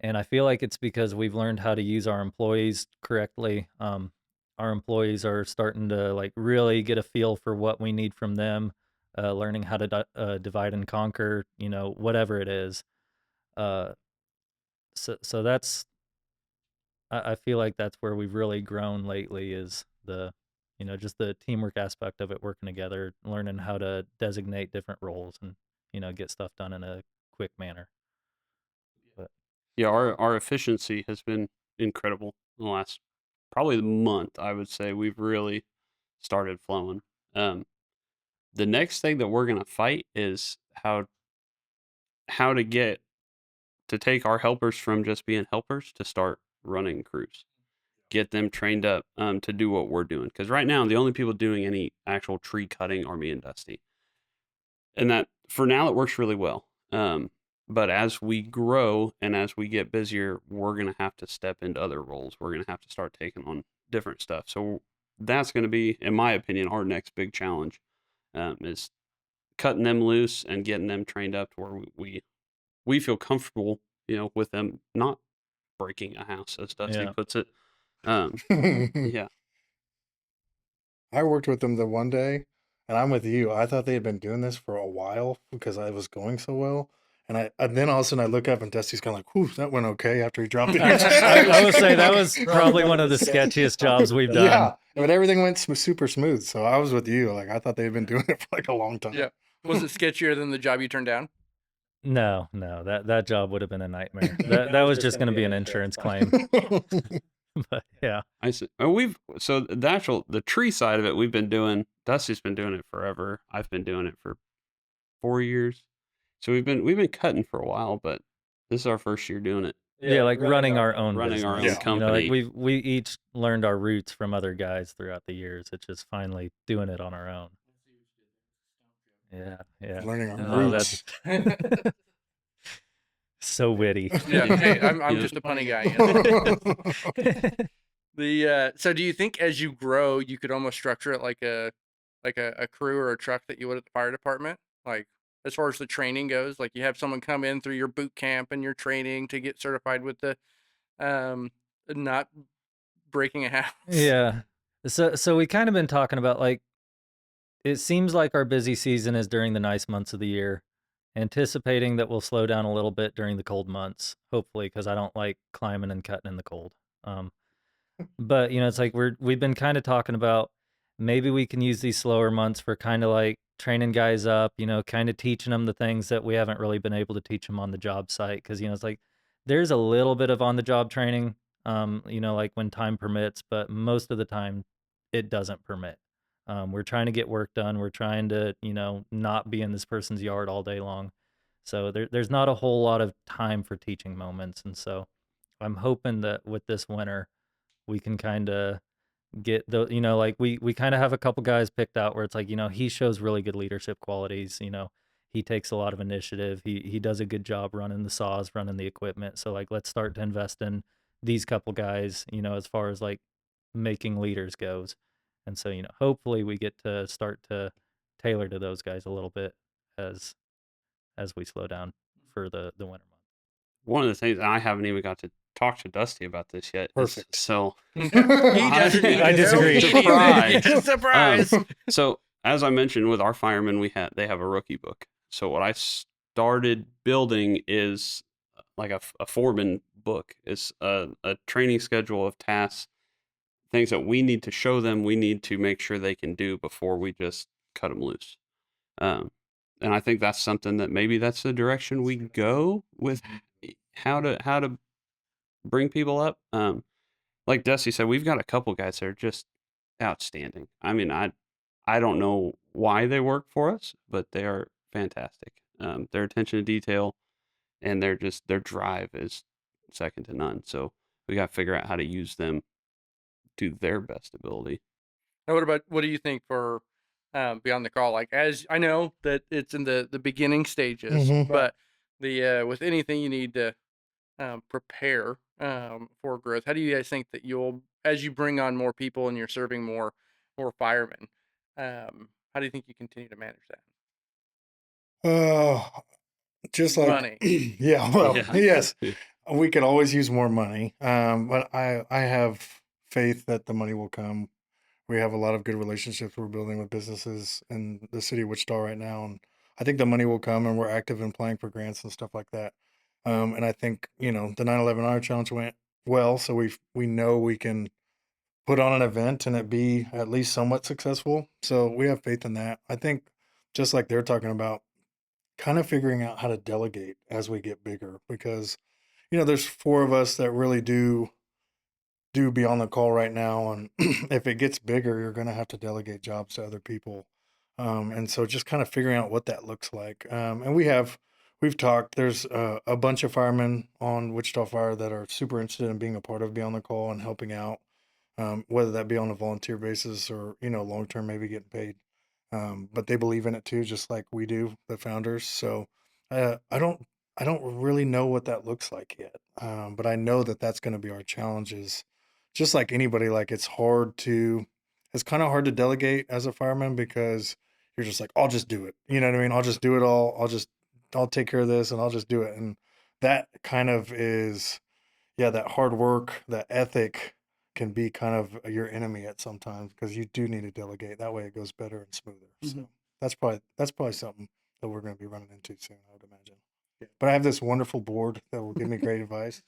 And I feel like it's because we've learned how to use our employees correctly. Our employees are starting to like really get a feel for what we need from them, learning how to divide and conquer, whatever it is. Uh, so that's I feel like that's where we've really grown lately is just the teamwork aspect of it, working together, learning how to designate different roles and, get stuff done in a quick manner. But Yeah, our efficiency has been incredible in the last probably the month. I would say we've really started flowing. The next thing that we're gonna fight is how to get to take our helpers from just being helpers to start running crews, get them trained up to do what we're doing. Because right now, the only people doing any actual tree cutting are me and Dusty, and that for now it works really well. But as we grow and as we get busier, we're gonna have to step into other roles. We're gonna have to start taking on different stuff. So that's gonna be, in my opinion, our next big challenge is cutting them loose and getting them trained up to where we feel comfortable, with them not breaking a house, as Dusty Yeah. puts it. Yeah. I worked with them the one day, and I'm with you. I thought they had been doing this for a while because I was going so well. And then all of a sudden I look up and Dusty's kind of like, whew, that went okay after he dropped the I would say that was probably one of the sketchiest jobs we've done. Yeah, but everything went super smooth. So I was with you. Like I thought they had been doing it for like a long time. Yeah. Was it sketchier than the job you turned down? No, that job would have been a nightmare. That was just going to be an insurance claim. But yeah, I see. And the tree side of it, we've been doing. Dusty's been doing it forever. I've been doing it for 4 years. So we've been cutting for a while, but this is our first year doing it. yeah, like running our own Running our business. own company. Like we each learned our roots from other guys throughout the years. It's just finally doing it on our own. Yeah. Learning our Oh, roots. that's so witty. Yeah. Hey, I'm just a punny guy. So do you think as you grow, you could almost structure it like a crew or a truck that you would at the fire department? Like as far as the training goes, like you have someone come in through your boot camp and your training to get certified with the not breaking a house. Yeah. So we kind of been talking about like it seems like our busy season is during the nice months of the year, anticipating that we'll slow down a little bit during the cold months, hopefully, because I don't like climbing and cutting in the cold. But it's like we've been kind of talking about maybe we can use these slower months for kind of like training guys up, kind of teaching them the things that we haven't really been able to teach them on the job site. Because it's like there's a little bit of on the job training, like when time permits, but most of the time it doesn't permit. We're trying to get work done. We're trying to, not be in this person's yard all day long. So there's not a whole lot of time for teaching moments. And so I'm hoping that with this winter, we can kind of get the, like we kind of have a couple guys picked out where it's like, he shows really good leadership qualities. He takes a lot of initiative. He does a good job running the saws, running the equipment. So like, let's start to invest in these couple guys, as far as like making leaders goes. And so, hopefully we get to start to tailor to those guys a little bit as we slow down for the winter months. One of the things, and I haven't even got to talk to Dusty about this yet. Perfect. So He doesn't need I to disagree. know. Surprise. Surprise. So as I mentioned with our firemen, they have a rookie book. So what I started building is like a foreman book. It's a training schedule of tasks, things that we need to show them, we need to make sure they can do before we just cut them loose. And I think that's something that maybe that's the direction we go with how to bring people up. Like Dusty said, we've got a couple guys that are just outstanding. I mean, I don't know why they work for us, but they are fantastic. Their attention to detail and their drive is second to none. So we got to figure out how to use them to their best ability. Now, what do you think for Beyond the Call? Like, as I know that it's in the beginning stages, Mhm. but the with anything you need to prepare for growth, how do you guys think that you'll, as you bring on more people and you're serving more firemen, how do you think you continue to manage that? Just like Money. yeah, well, Yeah. yes, we could always use more money. But I have faith that the money will come. We have a lot of good relationships we're building with businesses in the city of Wichita right now, and I think the money will come. And we're active in applying for grants and stuff like that. And I think the 9/11 Hour Challenge went well, so we know we can put on an event and it be at least somewhat successful. So we have faith in that. I think just like they're talking about, kind of figuring out how to delegate as we get bigger, because there's four of us that really do be on the call right now, and if it gets bigger you're going to have to delegate jobs to other people, and so just kind of figuring out what that looks like, and we've talked. There's a bunch of firemen on Wichita Fire that are super interested in being a part of Beyond the Call and helping out, whether that be on a volunteer basis or long term, maybe getting paid. But they believe in it too, just like we do, the founders. So I don't really know what that looks like yet, but I know that that's going to be our challenges. Just like anybody, like it's kind of hard to delegate as a fireman, because you're just like, I'll just do it. You know what I mean? I'll just do it all. I'll take care of this and I'll just do it. And that kind of is, yeah, that hard work, that ethic can be kind of your enemy at sometimes, because you do need to delegate. That way it goes better and smoother. So that's probably something that we're going to be running into soon, I would imagine. But I have this wonderful board that will give me great advice.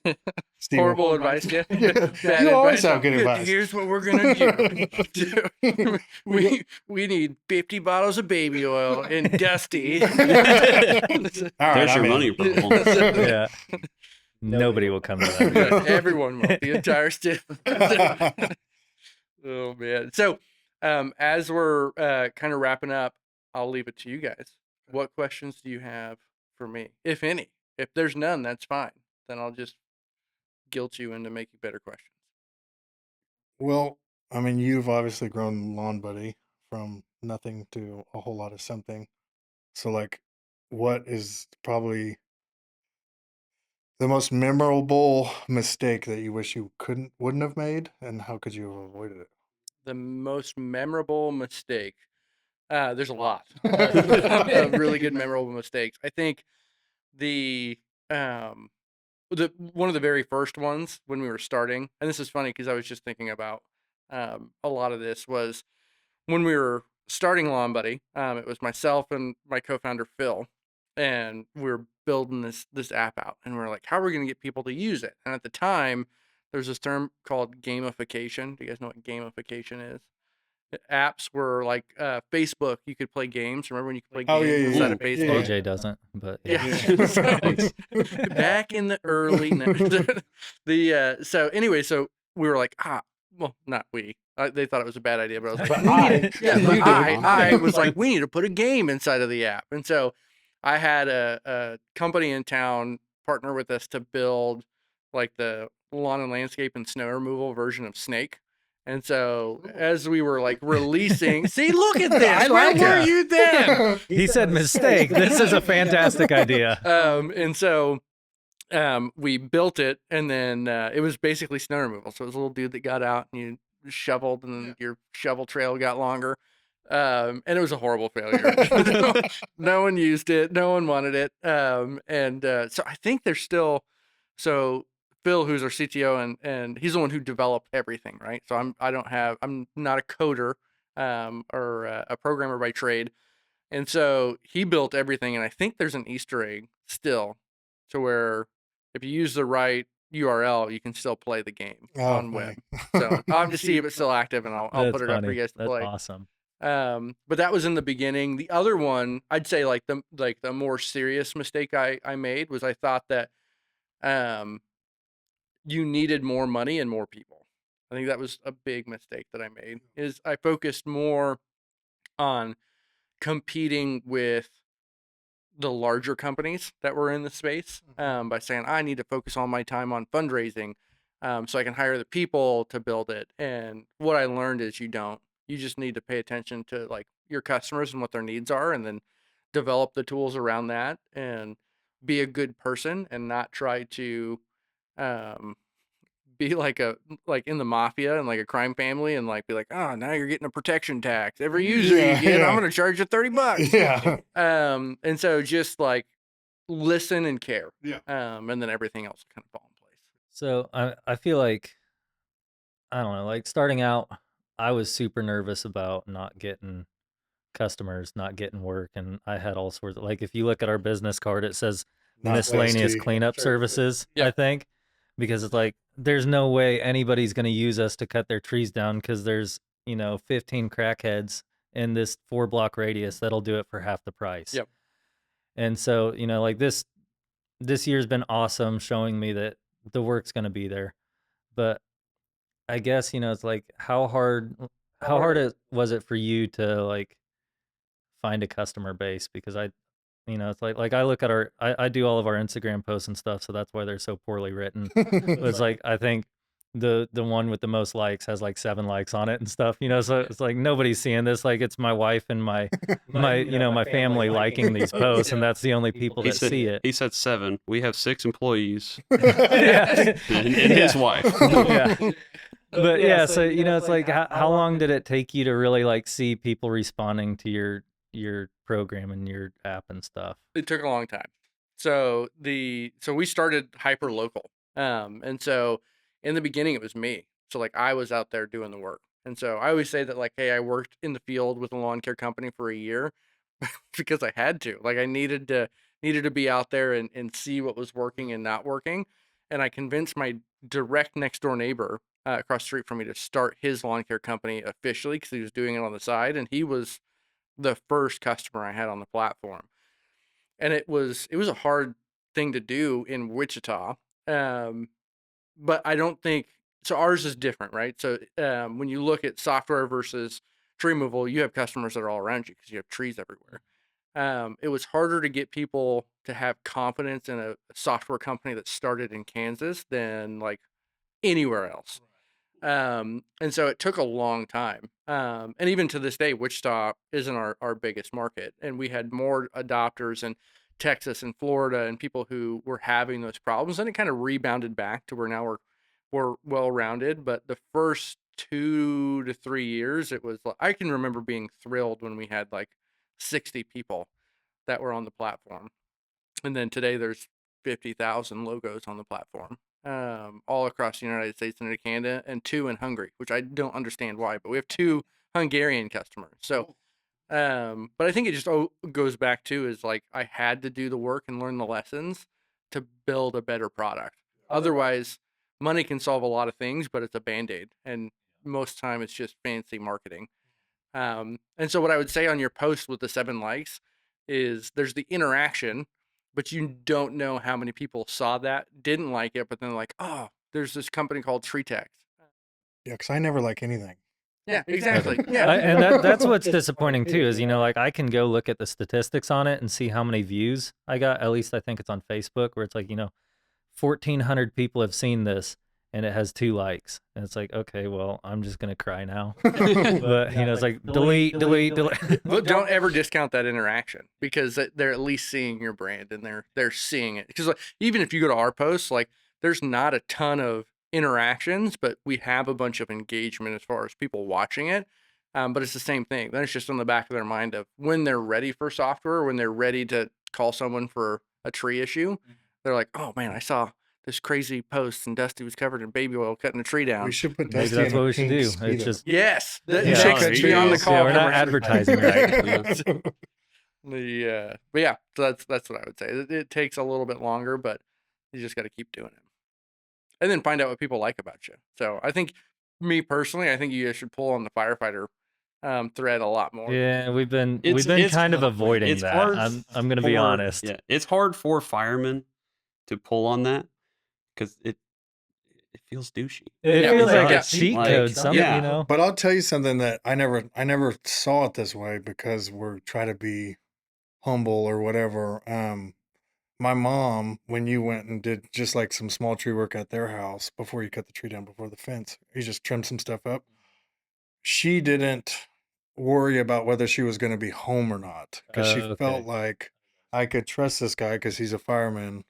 Steven. Horrible advice, yeah. Yeah, Bad you always advice. have good advice. Here's what we're gonna do. we need 50 bottles of baby oil and Dusty. All right, There's your I'm in. money problem. Yeah. Nobody will come to that. Everyone will. The entire staff. Oh man. So as we're kind of wrapping up, I'll leave it to you guys. What questions do you have for me, if any? If there's none, that's fine. Then I'll just guilt you into making better questions. Well, I mean, you've obviously grown Lawn Buddy from nothing to a whole lot of something. So, like, what is probably the most memorable mistake that you wish you wouldn't have made, and how could you have avoided it? The most memorable mistake. There's a lot of really good memorable mistakes. I think the one of the very first ones when we were starting, and this is funny because I was just thinking about a lot of this, was when we were starting Lawn Buddy. It was myself and my co-founder Phil, and we were building this app out, and we are like, how are we going to get people to use it? And at the time, there's this term called gamification. Do you guys know what gamification is? Apps were like Facebook. You could play games. Remember when you could play Oh, games yeah, inside yeah, of yeah. Facebook? AJ doesn't, but Yeah. So, back in the early so anyway, so we were like, well, not we. They thought it was a bad idea, but I was like, But we I- need to- yeah, you but did. I was like, we need to put a game inside of the app. And so I had a company in town partner with us to build like the lawn and landscape and snow removal version of Snake. And so as we were like releasing, see, look at this. I like Where were it. you then? he said mistake. This is a fantastic idea. And so we built it, and then it was basically snow removal. So it was a little dude that got out and you shoveled, and then your shovel trail got longer. And it was a horrible failure. No one used it. No one wanted it. So I think there's still, so Phil, who's our CTO, and he's the one who developed everything, right? So I'm not a coder or a programmer by trade. And so he built everything, and I think there's an Easter egg still to where if you use the right URL, you can still play the game on web. So I'll have to see if it's still active, and I'll put it up for you guys to That's play. awesome. But that was in the beginning. The other one, I'd say the more serious mistake I made was I thought that um, you needed more money and more people. I think that was a big mistake that I made. Is I focused more on competing with the larger companies that were in the space by saying I need to focus all my time on fundraising so I can hire the people to build it. And what I learned is you don't. You just need to pay attention to like your customers and what their needs are, and then develop the tools around that and be a good person and not try to um, be like in the mafia and like a crime family and like be like, oh, now you're getting a protection tax. Every user you get, I'm gonna charge you $30. Yeah. And so just like listen and care. Yeah. And then everything else kind of fall in place. So I feel like, I don't know, like starting out, I was super nervous about not getting customers, not getting work, and I had all sorts of, like, if you look at our business card, it says Not miscellaneous nasty. cleanup services, Yeah. I think, because it's like there's no way anybody's going to use us to cut their trees down because there's 15 crackheads in this 4-block radius that'll do it for half the price. Yep. And so like this year's been awesome, showing me that the work's going to be there, but I guess it's like how hard was it for you to like find a customer base? Because it's like I look at I do all of our Instagram posts and stuff, so that's why they're so poorly written. It's like I think the one with the most likes has like 7 likes on it and stuff, so it's like nobody's seeing this. Like it's my wife and my my family liking these posts, and that's the only people that see it. He said 7. We have 6 employees Yeah. and his wife. Yeah. But yeah, so it's like how long did it take you to really like see people responding to your program and your app and stuff? It took a long time. So we started hyper local. And so in the beginning it was me. So like I was out there doing the work. And so I always say that like, hey, I worked in the field with a lawn care company for a year because I had to. Like I needed to be out there and see what was working and not working. And I convinced my direct next door neighbor across the street from me to start his lawn care company officially because he was doing it on the side, and he was the first customer I had on the platform. And it was a hard thing to do in Wichita. But I don't think so. Ours is different, right? So when you look at software versus tree removal, you have customers that are all around you because you have trees everywhere. It was harder to get people to have confidence in a software company that started in Kansas than like anywhere else. And so it took a long time. And even to this day, Wichita isn't our biggest market. And we had more adopters in Texas and Florida and people who were having those problems. And it kind of rebounded back to where now we're well-rounded. But the first 2 to 3 years, it was I can remember being thrilled when we had like 60 people that were on the platform. And then today there's 50,000 logos on the platform, all across the United States and Canada, and 2 in Hungary, which I don't understand why, but we have 2 Hungarian customers. So, but I think it just goes back to is like I had to do the work and learn the lessons to build a better product. Otherwise, money can solve a lot of things, but it's a Band-Aid, and most time it's just fancy marketing. And so what I would say on your post with the 7 likes is there's the interaction, but you don't know how many people saw that, didn't like it, but then like, oh, there's this company called TreeTex. Yeah, because I never like anything. Yeah, exactly. Yeah. And that's what's disappointing too is like I can go look at the statistics on it and see how many views I got. At least I think it's on Facebook, where it's like 1,400 people have seen this and it has 2 likes, and it's like, okay, well, I'm just gonna cry now. But it's like delete. But don't ever discount that interaction, because they're at least seeing your brand and they're seeing it. Because like, even if you go to our posts, like there's not a ton of interactions, but we have a bunch of engagement as far as people watching it. But it's the same thing. Then it's just on the back of their mind of when they're ready for software, when they're ready to call someone for a tree issue, they're like, oh man, I saw this crazy post and Dusty was covered in baby oil cutting a tree down. We should put Maybe Dusty that's in what a we should pink do. speedo. It's just Yes, the Yeah. chicks There you be on go. the call. Yeah, we're not commercial. advertising, right? But yeah, so that's what I would say. It takes a little bit longer, but you just got to keep doing it, and then find out what people like about you. So I think, me personally, I think you guys should pull on the firefighter thread a lot more. Yeah, we've been It's kind of hard. avoiding It's that. hard I'm gonna be for- honest. Yeah, it's hard for firemen to pull on that because it feels douchey. It Yeah, feels like yeah. a cheat Like, code, something, yeah. you know. But I'll tell you something that I never saw it this way because we're trying to be humble or whatever. My mom, when you went and did just like some small tree work at their house before you cut the tree down before the fence, you just trimmed some stuff up. She didn't worry about whether she was going to be home or not because she Okay. felt like I could trust this guy because he's a fireman.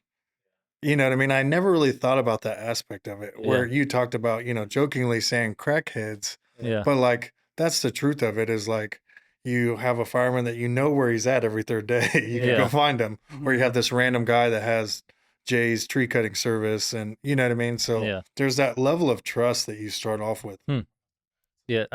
You know what I mean? I never really thought about that aspect of it where Yeah. you talked about, jokingly saying crackheads, Yeah. but like that's the truth of it is like you have a fireman that you know where he's at every third day. You can go Yeah. find him. Or you have this random guy that has Jay's tree cutting service and you know what I mean? So Yeah. there's that level of trust that you start off with. Yeah,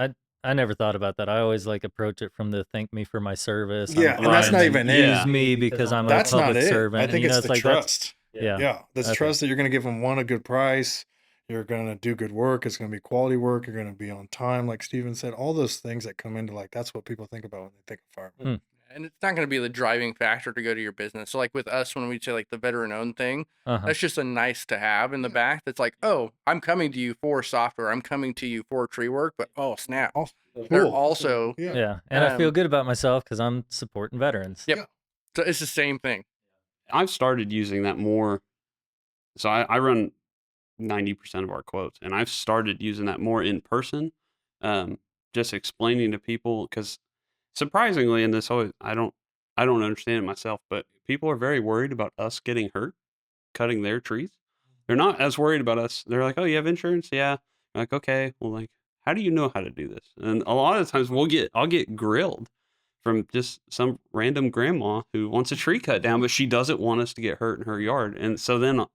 I never thought about that. I always like approach it from the thank me for my service. Yeah, and that's fine, not and even use it. me because I'm That's a not public it. servant. I and, think you know, it's the like trust. yeah. Yeah, that's Okay. trust that you're going to give them one a good price. You're going to do good work. It's going to be quality work. You're going to be on time, like Steven said. All those things that come into like that's what people think about when they think of firemen. And it's not going to be the driving factor to go to your business. So like with us, when we say like the veteran owned thing, Uh-huh. that's just a nice to have in the back. That's like, oh, I'm coming to you for software. I'm coming to you for tree work, but oh snap, Oh, they're cool. also Yeah, and I feel Um, good about myself because I'm supporting veterans. Yep. So it's the same thing. I've started using that more. So I run 90% of our quotes, and I've started using that more in person, just explaining to people because surprisingly, in this always I don't understand it myself, but people are very worried about us getting hurt cutting their trees. They're not as worried about us. They're like, "Oh, you have insurance? Yeah." I'm like, okay, well, like, how do you know how to do this? And a lot of times I'll get grilled from just some random grandma who wants a tree cut down, but she doesn't want us to get hurt in her yard. And so then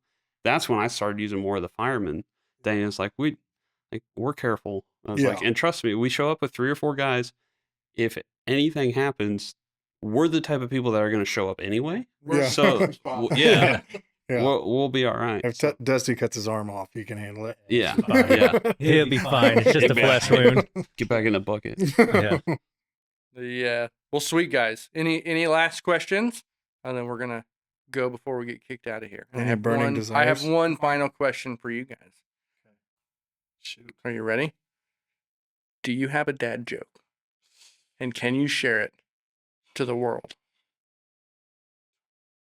that's when I started using more of the fireman thing. It's like we're careful. I was like, Yeah. and trust me, we show up with 3 or 4 guys. If anything happens, we're the type of people that are going to show up anyway. Yeah. So yeah, Yeah. we'll be all right. If Dusty cuts his arm off, you can handle it. Yeah, yeah. He'll be fine. It's just a flesh wound. Get back in the bucket. Yeah. Well, sweet guys. Any last questions? And then we're gonna go before we get kicked out of here. And Any burning I have desires? one final question for you guys. Shoot. Are you ready? Do you have a dad joke? And can you share it to the world?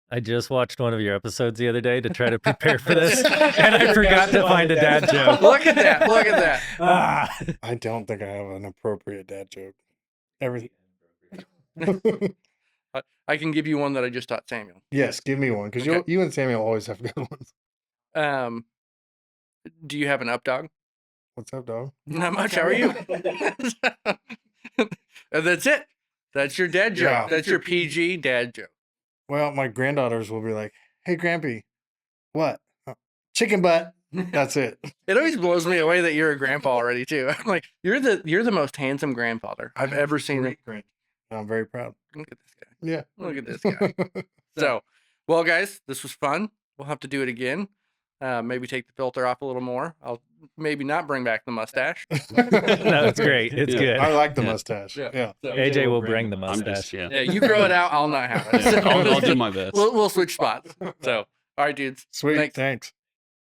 I just watched one of your episodes the other day to try to prepare for this, and I forgot to find a dad joke. Look at that. Look at that. Ah. I don't think I have an appropriate dad joke. Everything. I can give you one that I just taught Samuel. Yes, give me one because Okay. you and Samuel always have good ones. Do you have an up dog? What's up, dog? Not much. How are you? And that's it. That's your dad joke. Yeah. That's your PG dad joke. Well, my granddaughters will be like, "Hey, Grampy, what? Chicken butt." That's it. It always blows me away that you're a grandpa already too. I'm like, you're the most handsome grandfather I've ever seen. I'm very proud. Look at this guy. Yeah. Look at this guy. So, well, guys, this was fun. We'll have to do it again. Maybe take the filter off a little more. I'll maybe not bring back the mustache. No, it's great. It's Yeah. good. I like the Yeah. mustache. Yeah. Yeah. So, AJ will bring the I'm mustache. just yeah. yeah, you grow it out. I'll not have it. Yeah, I'll do my best. We'll switch spots. So, all right, dudes. Sweet. Thanks. Thanks.